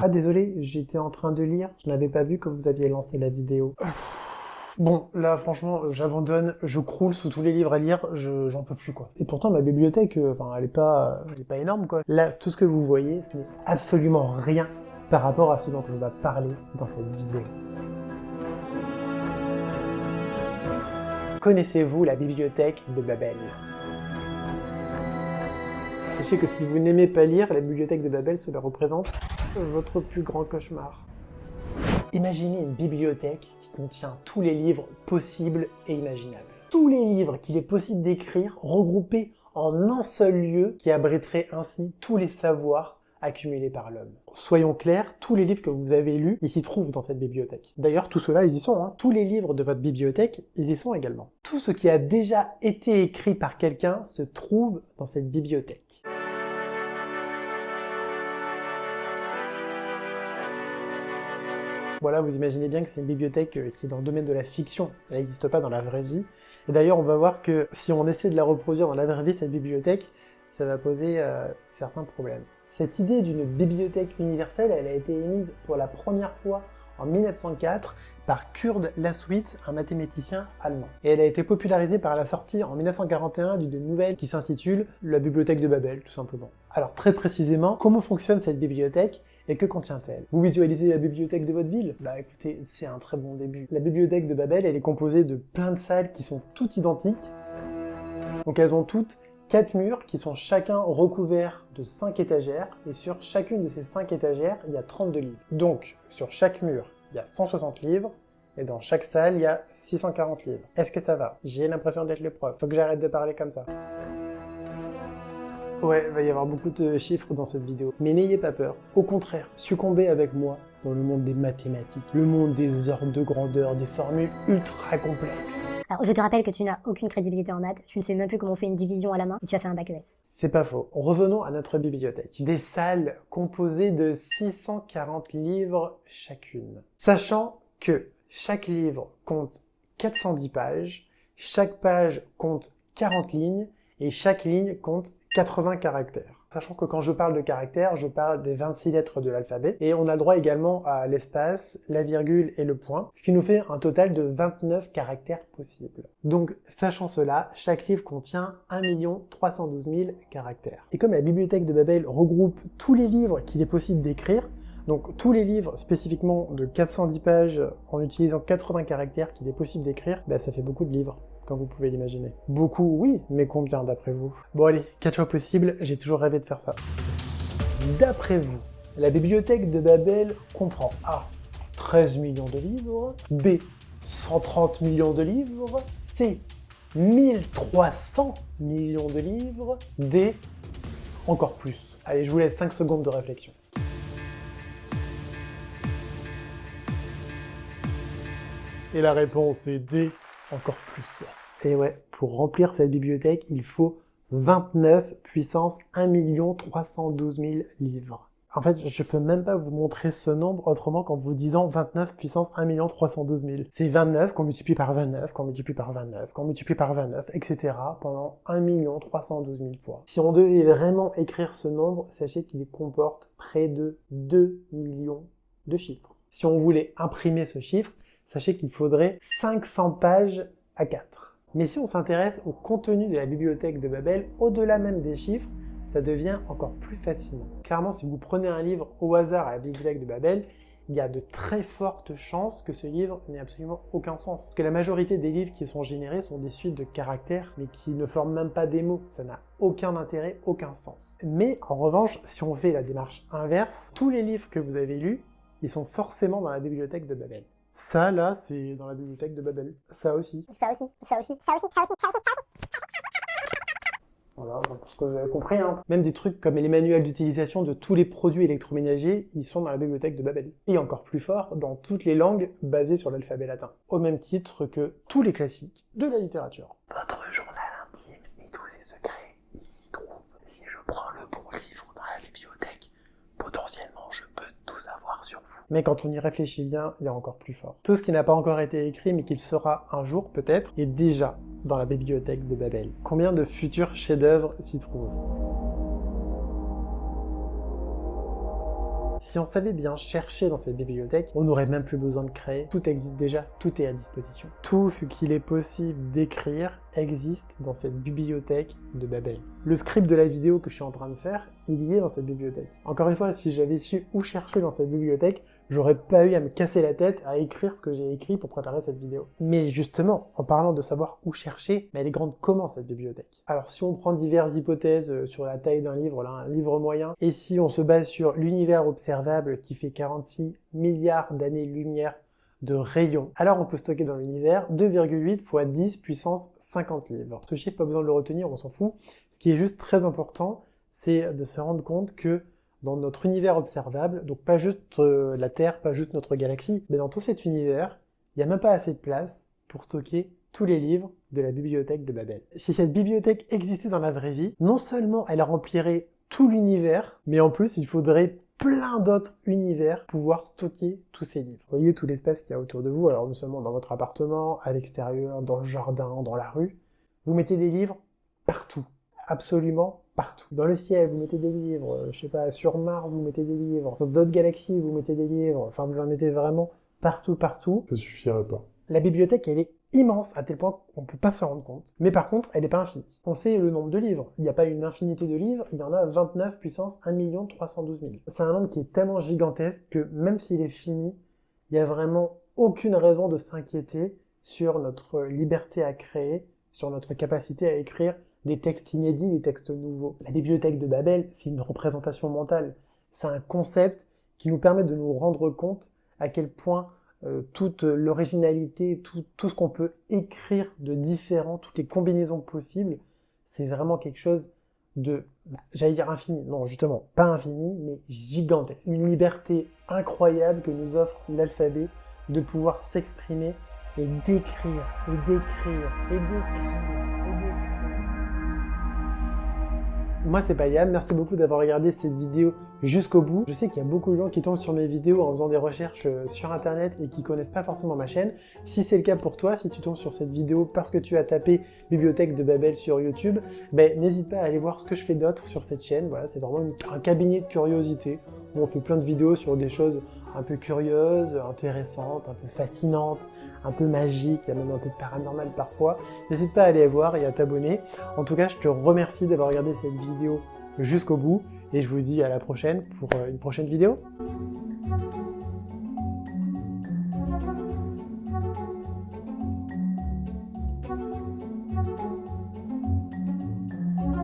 Ah désolé, j'étais en train de lire, je n'avais pas vu que vous aviez lancé la vidéo. Bon, là franchement, j'abandonne, je croule sous tous les livres à lire, j'en peux plus quoi. Et pourtant ma bibliothèque, elle est pas énorme quoi. Là, tout ce que vous voyez, ce n'est absolument rien par rapport à ce dont on va parler dans cette vidéo. Connaissez-vous la bibliothèque de Babel? Sachez que si vous n'aimez pas lire, la bibliothèque de Babel cela représente votre plus grand cauchemar. Imaginez une bibliothèque qui contient tous les livres possibles et imaginables. Tous les livres qu'il est possible d'écrire regroupés en un seul lieu qui abriterait ainsi tous les savoirs accumulés par l'homme. Soyons clairs, tous les livres que vous avez lus, ils s'y trouvent dans cette bibliothèque. D'ailleurs, tout cela, ils y sont. Tous les livres de votre bibliothèque, ils y sont également. Tout ce qui a déjà été écrit par quelqu'un se trouve dans cette bibliothèque. Voilà, vous imaginez bien que c'est une bibliothèque qui est dans le domaine de la fiction. Elle n'existe pas dans la vraie vie. Et d'ailleurs, on va voir que si on essaie de la reproduire dans la vraie vie, cette bibliothèque, ça va poser certains problèmes. Cette idée d'une bibliothèque universelle, elle a été émise pour la première fois en 1904 par Kurt Laßwitz, un mathématicien allemand. Et elle a été popularisée par la sortie en 1941 d'une nouvelle qui s'intitule La bibliothèque de Babel, tout simplement. Alors très précisément, comment fonctionne cette bibliothèque et que contient-elle? Vous visualisez la bibliothèque de votre ville? Bah écoutez, c'est un très bon début. La bibliothèque de Babel, elle est composée de plein de salles qui sont toutes identiques. Donc elles ont toutes 4 murs qui sont chacun recouverts de 5 étagères, et sur chacune de ces 5 étagères, il y a 32 livres. Donc, sur chaque mur, il y a 160 livres, et dans chaque salle, il y a 640 livres. Est-ce que ça va? J'ai l'impression d'être le prof. Faut que j'arrête de parler comme ça. Ouais, il va y avoir beaucoup de chiffres dans cette vidéo. Mais n'ayez pas peur. Au contraire, succombez avec moi dans le monde des mathématiques, le monde des ordres de grandeur, des formules ultra complexes. Alors, je te rappelle que tu n'as aucune crédibilité en maths, tu ne sais même plus comment on fait une division à la main, et tu as fait un bac ES. C'est pas faux. Revenons à notre bibliothèque. Des salles composées de 640 livres chacune. Sachant que chaque livre compte 410 pages, chaque page compte 40 lignes, et chaque ligne compte 80 caractères. Sachant que quand je parle de caractères, je parle des 26 lettres de l'alphabet, et on a le droit également à l'espace, la virgule et le point, ce qui nous fait un total de 29 caractères possibles. Donc, sachant cela, chaque livre contient 1 312 000 caractères. Et comme la bibliothèque de Babel regroupe tous les livres qu'il est possible d'écrire, donc tous les livres spécifiquement de 410 pages en utilisant 80 caractères qu'il est possible d'écrire, ça fait beaucoup de livres, comme vous pouvez l'imaginer. Beaucoup, oui, mais combien d'après vous? Bon allez, 4 choix possibles, j'ai toujours rêvé de faire ça. D'après vous, la bibliothèque de Babel comprend A. 13 millions de livres, B. 130 millions de livres, C. 1300 millions de livres, D. Encore plus. Allez, je vous laisse 5 secondes de réflexion. Et la réponse est D, encore plus. Et ouais, pour remplir cette bibliothèque, il faut 29 puissance 1 312 000 livres. En fait, je peux même pas vous montrer ce nombre autrement qu'en vous disant 29 puissance 1 312 000. C'est 29 qu'on multiplie par 29, qu'on multiplie par 29, qu'on multiplie par 29, etc. pendant 1 312 000 fois. Si on devait vraiment écrire ce nombre, sachez qu'il comporte près de 2 millions de chiffres. Si on voulait imprimer ce chiffre, sachez qu'il faudrait 500 pages A4. Mais si on s'intéresse au contenu de la bibliothèque de Babel, au-delà même des chiffres, ça devient encore plus fascinant. Clairement, si vous prenez un livre au hasard à la bibliothèque de Babel, il y a de très fortes chances que ce livre n'ait absolument aucun sens. Parce que la majorité des livres qui sont générés sont des suites de caractères, mais qui ne forment même pas des mots. Ça n'a aucun intérêt, aucun sens. Mais en revanche, si on fait la démarche inverse, tous les livres que vous avez lus, ils sont forcément dans la bibliothèque de Babel. Ça, là, c'est dans la bibliothèque de Babel. Ça aussi. Ça aussi, ça aussi, ça aussi, ça aussi, ça aussi, ça aussi. Voilà, je pense que vous avez compris. Même des trucs comme les manuels d'utilisation de tous les produits électroménagers, ils sont dans la bibliothèque de Babel. Et encore plus fort, dans toutes les langues basées sur l'alphabet latin. Au même titre que tous les classiques de la littérature. Votre journal intime et tous ses secrets, il s'y trouve. Si je prends le bon livre dans la bibliothèque, potentiellement je peux tout savoir sur vous. Mais quand on y réfléchit bien, il y a encore plus fort. Tout ce qui n'a pas encore été écrit, mais qui le sera un jour peut-être, est déjà dans la bibliothèque de Babel. Combien de futurs chefs-d'œuvre s'y trouvent? Si on savait bien chercher dans cette bibliothèque, on n'aurait même plus besoin de créer. Tout existe déjà, tout est à disposition. Tout ce qu'il est possible d'écrire existe dans cette bibliothèque de Babel. Le script de la vidéo que je suis en train de faire, il y est dans cette bibliothèque. Encore une fois, si j'avais su où chercher dans cette bibliothèque, j'aurais pas eu à me casser la tête à écrire ce que j'ai écrit pour préparer cette vidéo. Mais justement, en parlant de savoir où chercher, elle est grande comment cette bibliothèque? Alors si on prend diverses hypothèses sur la taille d'un livre, là, un livre moyen, et si on se base sur l'univers observable qui fait 46 milliards d'années-lumière de rayons, alors on peut stocker dans l'univers 2,8 fois 10 puissance 50 livres. Ce chiffre, pas besoin de le retenir, on s'en fout. Ce qui est juste très important, c'est de se rendre compte que dans notre univers observable, donc pas juste la Terre, pas juste notre galaxie, mais dans tout cet univers, il n'y a même pas assez de place pour stocker tous les livres de la bibliothèque de Babel. Si cette bibliothèque existait dans la vraie vie, non seulement elle remplirait tout l'univers, mais en plus il faudrait plein d'autres univers pour pouvoir stocker tous ces livres. Vous voyez tout l'espace qu'il y a autour de vous, alors non seulement dans votre appartement, à l'extérieur, dans le jardin, dans la rue, vous mettez des livres partout. Absolument partout. Dans le ciel, vous mettez des livres, je sais pas, sur Mars, vous mettez des livres, dans d'autres galaxies, vous mettez des livres, enfin, vous en mettez vraiment partout, partout. Ça suffirait pas. La bibliothèque, elle est immense, à tel point qu'on peut pas s'en rendre compte. Mais par contre, elle n'est pas infinie. On sait le nombre de livres. Il n'y a pas une infinité de livres, il y en a 29 puissance 1 312 000. C'est un nombre qui est tellement gigantesque que même s'il est fini, il n'y a vraiment aucune raison de s'inquiéter sur notre liberté à créer, sur notre capacité à écrire des textes inédits, des textes nouveaux. La bibliothèque de Babel, c'est une représentation mentale. C'est un concept qui nous permet de nous rendre compte à quel point toute l'originalité, tout ce qu'on peut écrire de différent, toutes les combinaisons possibles, c'est vraiment quelque chose de, j'allais dire infini, non justement, pas infini, mais gigantesque. Une liberté incroyable que nous offre l'alphabet de pouvoir s'exprimer et d'écrire, et d'écrire, et d'écrire, et d'écrire. Moi c'est Payam, merci beaucoup d'avoir regardé cette vidéo jusqu'au bout. Je sais qu'il y a beaucoup de gens qui tombent sur mes vidéos en faisant des recherches sur internet et qui connaissent pas forcément ma chaîne. Si c'est le cas pour toi, si tu tombes sur cette vidéo parce que tu as tapé Bibliothèque de Babel sur YouTube, ben n'hésite pas à aller voir ce que je fais d'autre sur cette chaîne. Voilà, c'est vraiment un cabinet de curiosité où on fait plein de vidéos sur des choses un peu curieuses, intéressantes, un peu fascinantes, un peu magiques, il y a même un peu de paranormal parfois. N'hésite pas à aller voir et à t'abonner. En tout cas, je te remercie d'avoir regardé cette vidéo jusqu'au bout et je vous dis à la prochaine pour une prochaine vidéo.